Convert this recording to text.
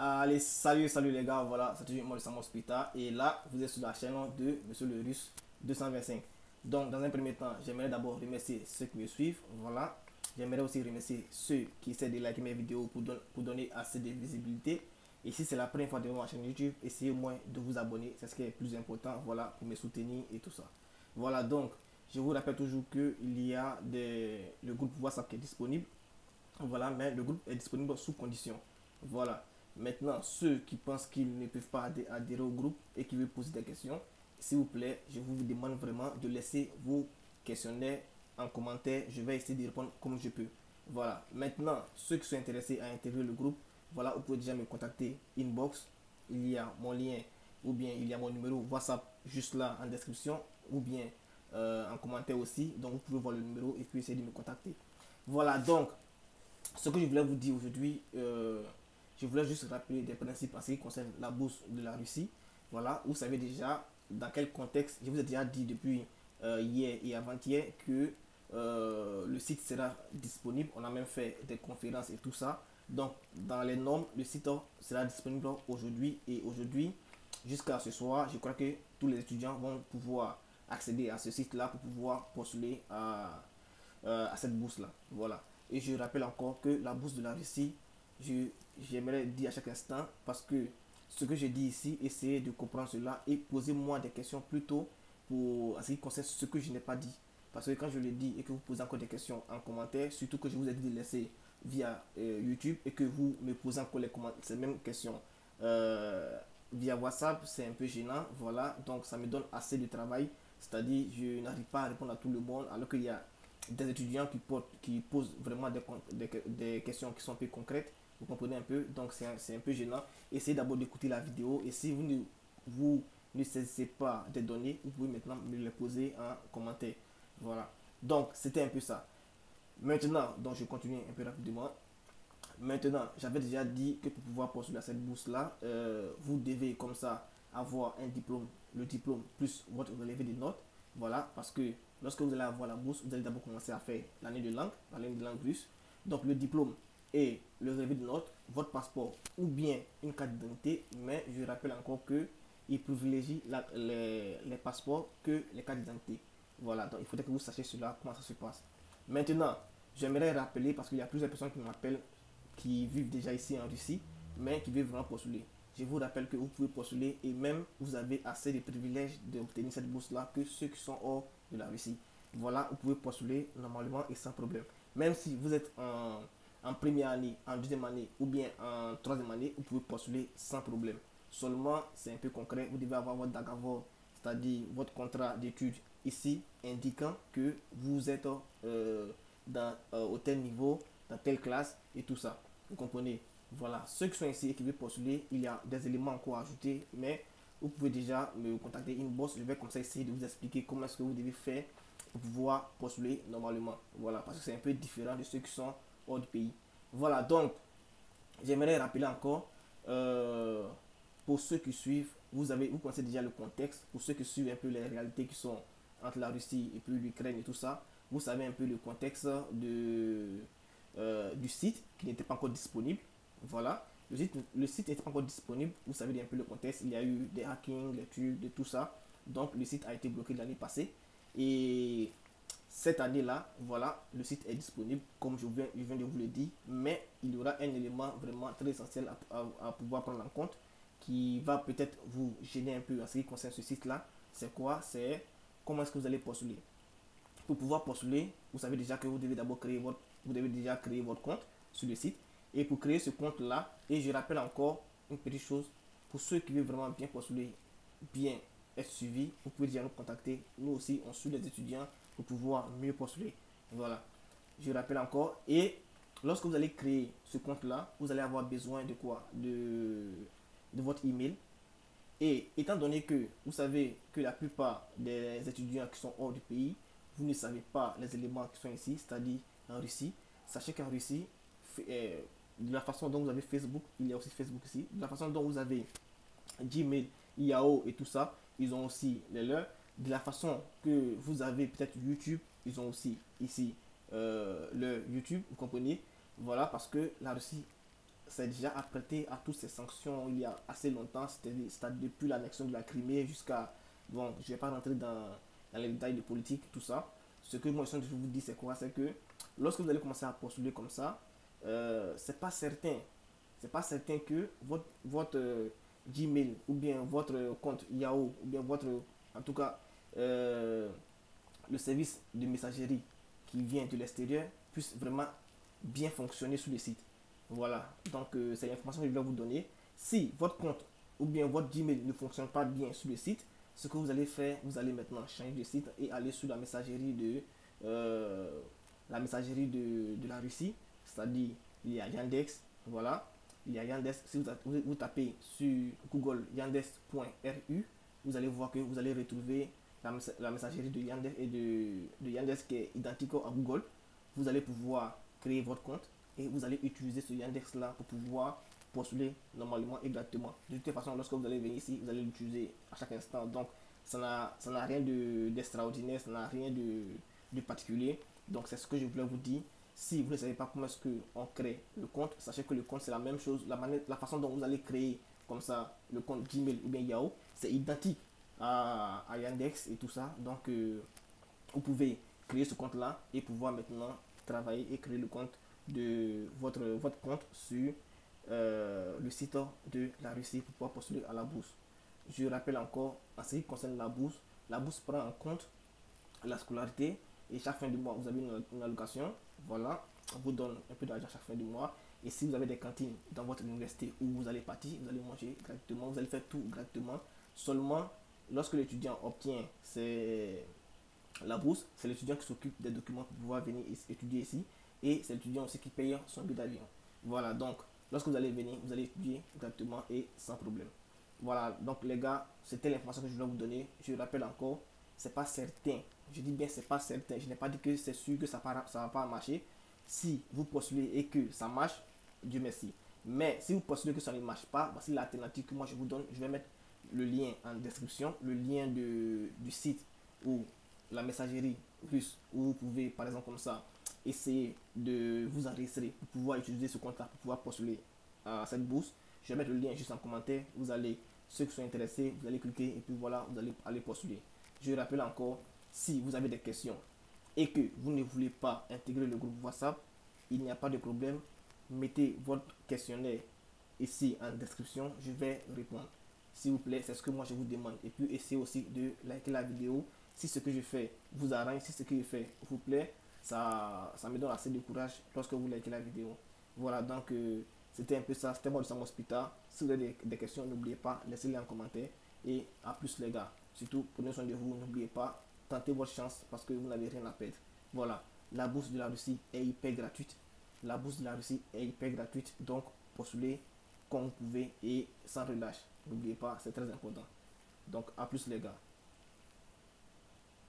Allez, salut les gars, voilà, c'est toujours moi le Samo Spita et là, vous êtes sur la chaîne de Monsieur le Russe 225. Donc, dans un premier temps, j'aimerais d'abord remercier ceux qui me suivent, voilà. J'aimerais aussi remercier ceux qui essaient de liker mes vidéos pour donner assez de visibilité. Et si c'est la première fois de voir ma chaîne YouTube, essayez au moins de vous abonner, c'est ce qui est le plus important, voilà, pour me soutenir et tout ça. Voilà, donc, je vous rappelle toujours qu'il y a le groupe WhatsApp qui est disponible, voilà, mais le groupe est disponible sous condition. Voilà. Maintenant, ceux qui pensent qu'ils ne peuvent pas adhérer au groupe et qui veulent poser des questions, s'il vous plaît, je vous demande vraiment de laisser vos questionnaires en commentaire. Je vais essayer de répondre comme je peux. Voilà. Maintenant, ceux qui sont intéressés à intégrer le groupe, voilà, vous pouvez déjà me contacter inbox. Il y a mon lien ou bien il y a mon numéro WhatsApp juste là en description ou bien en commentaire aussi. Donc, vous pouvez voir le numéro et puis essayer de me contacter. Voilà, donc, ce que je voulais vous dire aujourd'hui, je voulais juste rappeler des principes en ce qui concerne la bourse de la Russie. Voilà, vous savez déjà dans quel contexte, je vous ai déjà dit depuis hier et avant-hier que le site sera disponible. On a même fait des conférences et tout ça. Donc, dans les normes, le site sera disponible aujourd'hui et aujourd'hui, jusqu'à ce soir, je crois que tous les étudiants vont pouvoir accéder à ce site-là pour pouvoir postuler à cette bourse-là. Voilà. Et je rappelle encore que la bourse de la Russie, j'aimerais dire à chaque instant, parce que ce que je dis ici, essayez de comprendre cela et posez-moi des questions plutôt pour ce qui concerne ce que je n'ai pas dit. Parce que quand je le dis et que vous posez encore des questions en commentaire, surtout que je vous ai dit de laisser via YouTube et que vous me posez encore ces mêmes questions via WhatsApp, c'est un peu gênant. Voilà, donc ça me donne assez de travail. C'est-à-dire, je n'arrive pas à répondre à tout le monde alors qu'il y a des étudiants qui posent vraiment des questions qui sont un peu concrètes. Vous comprenez un peu, donc c'est un peu gênant. Essayez d'abord d'écouter la vidéo et si vous ne saisissez pas des données, vous pouvez maintenant me les poser en commentaire. Voilà. Donc, c'était un peu ça. Maintenant, donc je continue un peu rapidement. Maintenant, j'avais déjà dit que pour pouvoir postuler à cette bourse-là, vous devez comme ça avoir un diplôme, le diplôme plus votre relevé de notes. Voilà, parce que lorsque vous allez avoir la bourse, vous allez d'abord commencer à faire l'année de langue russe. Donc le diplôme et le relevé de notes, votre passeport ou bien une carte d'identité. Mais je rappelle encore que il privilégie les passeports que les cartes d'identité. Voilà, donc il faudrait que vous sachiez cela, comment ça se passe. Maintenant, j'aimerais rappeler, parce qu'il y a plusieurs personnes qui m'appellent qui vivent déjà ici en Russie, mais qui veulent vraiment postuler. Je vous rappelle que vous pouvez postuler et même vous avez assez de privilèges d'obtenir cette bourse-là que ceux qui sont hors de la Russie. Voilà, vous pouvez postuler normalement et sans problème. Même si vous êtes en première année, en deuxième année ou bien en troisième année, vous pouvez postuler sans problème. Seulement, c'est un peu concret, vous devez avoir votre DAGAVOR, c'est-à-dire votre contrat d'études ici, indiquant que vous êtes au tel niveau, dans telle classe et tout ça. Vous comprenez? Voilà, ceux qui sont ici et qui veulent postuler, il y a des éléments encore à ajouter, mais vous pouvez déjà me contacter inbox. Je vais comme ça essayer de vous expliquer comment est-ce que vous devez faire pour pouvoir postuler normalement. Voilà, parce que c'est un peu différent de ceux qui sont hors du pays. Voilà, donc j'aimerais rappeler encore pour ceux qui suivent, vous connaissez déjà le contexte. Pour ceux qui suivent un peu les réalités qui sont entre la Russie et puis l'Ukraine et tout ça, vous savez un peu le contexte du site qui n'était pas encore disponible. Voilà, le site n'était pas encore disponible. Vous savez un peu le contexte. Il y a eu des hackings, des trucs, de tout ça. Donc le site a été bloqué l'année passée. Et cette année-là, voilà, le site est disponible comme je viens de vous le dire. Mais il y aura un élément vraiment très essentiel à pouvoir prendre en compte qui va peut-être vous gêner un peu en ce qui concerne ce site-là. C'est quoi? C'est comment est-ce que vous allez postuler. Pour pouvoir postuler, vous savez déjà que vous devez d'abord vous devez déjà créer votre compte sur le site. Et pour créer ce compte-là, et je rappelle encore une petite chose, pour ceux qui veulent vraiment bien postuler, bien être suivis, vous pouvez déjà nous contacter. Nous aussi, on suit les étudiants pour pouvoir mieux postuler. Voilà. Je rappelle encore. Et lorsque vous allez créer ce compte-là, vous allez avoir besoin de quoi? De votre email. Et étant donné que vous savez que la plupart des étudiants qui sont hors du pays, vous ne savez pas les éléments qui sont ici, c'est-à-dire en Russie, sachez qu'en Russie, de la façon dont vous avez Facebook, il y a aussi Facebook ici, de la façon dont vous avez Gmail, Yahoo et tout ça, ils ont aussi les leurs. De la façon que vous avez peut-être YouTube, ils ont aussi ici leur YouTube, vous comprenez? Voilà, parce que la Russie s'est déjà apprêté à toutes ces sanctions il y a assez longtemps. C'était depuis l'annexion de la Crimée jusqu'à... Bon, je ne vais pas rentrer dans les détails de politique, tout ça. Ce que moi, je vous dis, c'est quoi? C'est que lorsque vous allez commencer à postuler comme ça, c'est pas certain. C'est pas certain que votre Gmail ou bien votre compte Yahoo ou bien votre, en tout cas, euh, le service de messagerie qui vient de l'extérieur puisse vraiment bien fonctionner sur le site. Voilà, donc c'est l'information que je dois vous donner. Si votre compte ou bien votre Gmail ne fonctionne pas bien sur le site, ce que vous allez faire, vous allez maintenant changer de site et aller sur la messagerie de la Russie, c'est-à-dire il y a Yandex, voilà, il y a Yandex. Si vous tapez sur Google yandex.ru, vous allez voir que vous allez retrouver la messagerie de Yandex et de Yandex qui est identique à Google. Vous allez pouvoir créer votre compte et vous allez utiliser ce Yandex là pour pouvoir postuler normalement et gratuitement. De toute façon, lorsque vous allez venir ici, vous allez l'utiliser à chaque instant. Donc, ça n'a rien d'extraordinaire, ça n'a rien de particulier. Donc, c'est ce que je voulais vous dire. Si vous ne savez pas comment est-ce qu'on crée le compte, sachez que le compte c'est la même chose. La façon dont vous allez créer comme ça le compte Gmail ou bien Yahoo, c'est identique à Yandex et tout ça. Donc, vous pouvez créer ce compte là et pouvoir maintenant travailler et créer le compte de votre compte sur le site de la Russie pour pouvoir postuler à la bourse. Je rappelle encore, en ce qui concerne la bourse prend en compte la scolarité et chaque fin du mois vous avez une allocation. Voilà, on vous donne un peu d'argent chaque fin du mois. Et si vous avez des cantines dans votre université où vous allez partir, vous allez manger gratuitement, vous allez faire tout gratuitement. Seulement, lorsque l'étudiant obtient la bourse, c'est l'étudiant qui s'occupe des documents pour pouvoir venir étudier ici. Et c'est l'étudiant aussi qui paye son billet d'avion. Voilà, donc lorsque vous allez venir, vous allez étudier gratuitement et sans problème. Voilà, donc les gars, c'était l'information que je voulais vous donner. Je rappelle encore, c'est pas certain. Je dis bien c'est pas certain. Je n'ai pas dit que c'est sûr que ça va pas marcher. Si vous postulez et que ça marche, Dieu merci. Mais si vous postulez que ça ne marche pas, voici l'alternative que moi je vous donne. Je vais mettre le lien en description, le lien du site ou la messagerie russe où vous pouvez par exemple comme ça essayer de vous enregistrer pour pouvoir utiliser ce compte là pour pouvoir postuler à cette bourse. Je vais mettre le lien juste en commentaire. Vous allez, ceux qui sont intéressés, vous allez cliquer et puis voilà, vous allez aller postuler. Je rappelle encore, si vous avez des questions et que vous ne voulez pas intégrer le groupe WhatsApp, il n'y a pas de problème. Mettez votre questionnaire ici en description, je vais répondre. S'il vous plaît, c'est ce que moi je vous demande. Et puis essayez aussi de liker la vidéo. Si ce que je fais vous arrange, si ce que je fais vous plaît, ça me donne assez de courage lorsque vous likez la vidéo. Voilà, donc c'était un peu ça. C'était moi de Sam Hospital. Si vous avez des questions, n'oubliez pas, laissez-les en commentaire. Et à plus les gars. Surtout, prenez soin de vous. N'oubliez pas, tentez votre chance parce que vous n'avez rien à perdre. Voilà, la bourse de la Russie est hyper gratuite. La bourse de la Russie est hyper gratuite. Donc, postulez comme vous pouvez et sans relâche. N'oubliez pas, c'est très important. Donc, à plus les gars.